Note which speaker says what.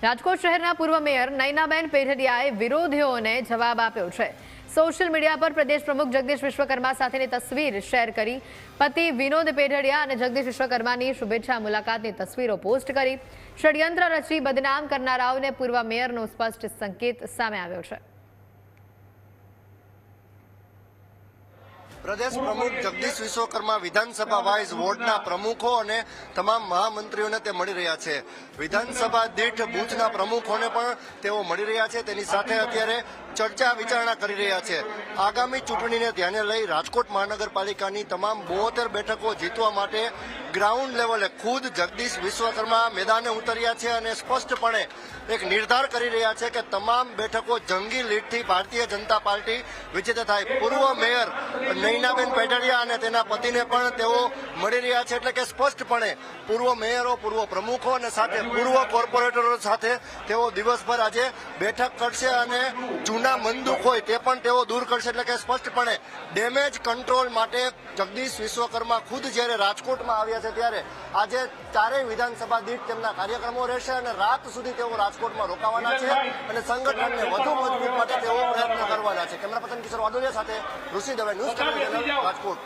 Speaker 1: રાજકોટ શહેરના પૂર્વ મેયર નયનાબેન પેઢડિયાએ વિરોધીઓને જવાબ આપ્યો છે। સોશિયલ મીડિયા પર પ્રદેશ પ્રમુખ જગદીશ વિશ્વકર્મા સાથેની તસવીર શેર કરી પતિ વિનોદ પેઢડિયા અને જગદીશ વિશ્વકર્માની શુભેચ્છા મુલાકાતની તસવીરો પોસ્ટ કરી ષડયંત્ર રચી બદનામ કરનારાઓને પૂર્વ મેયરનો સ્પષ્ટ સંકેત સામે આવ્યો છે।
Speaker 2: प्रदेश प्रमुख जगदीश विश्वकर्मा विधानसभा वाइज वोर्डना प्रमुखों और तमाम महामंत्रीओने ते मळी रह्या छे। विधानसभा दीठ बूथना प्रमुखोने पण तेओ मळी रह्या छे। तेनी साथे अत्यारे चर्चा विचारणा करी रह्या छे। आगामी चूंटणीने ध्याने लई राजकोट महानगरपालिकानी तमाम 72 बेठको जीतवा माटे ग्राउंड लेवले खुद जगदीश विश्वकर्मा मैदाने उतर्या छे अने स्पष्टपणे एक निर्धार करी रह्या छे के तमाम बेठको जंगी लीडथी भारतीय जनता पार्टी विजेता थाय। पूर्व मेयर नयनाबेन पेढ़डिया અને તેના પતિને પણ તેઓ મળી રહ્યા છે। એટલે કે સ્પષ્ટપણે પૂર્વ મેયરો, પૂર્વ પ્રમુખો અને સાથે પૂર્વ કોર્પોરેટરો સાથે તેઓ દિવસભર આજે બેઠક કરશે અને જૂના મનદુખ હોય તે પણ તેઓ દૂર કરશે। એટલે કે સ્પષ્ટપણે ડેમેજ કંટ્રોલ માટે જગદીશ વિશ્વકર્મા ખુદ જ્યારે રાજકોટમાં આવ્યા છે ત્યારે આજે ચારેય વિધાનસભા દીઠ તેમના કાર્યક્રમો રહેશે અને રાત સુધી તેઓ રાજકોટમાં રોકાવાના છે અને સંગઠનને વધુ મજબૂત માટે તેઓ પ્રયત્ન કરવાના છે। કેમેરા પર્સન કિશોર વાદોલિયા સાથે ઋષિ દવે, ન્યૂઝ ચેનલ રાજકોટ।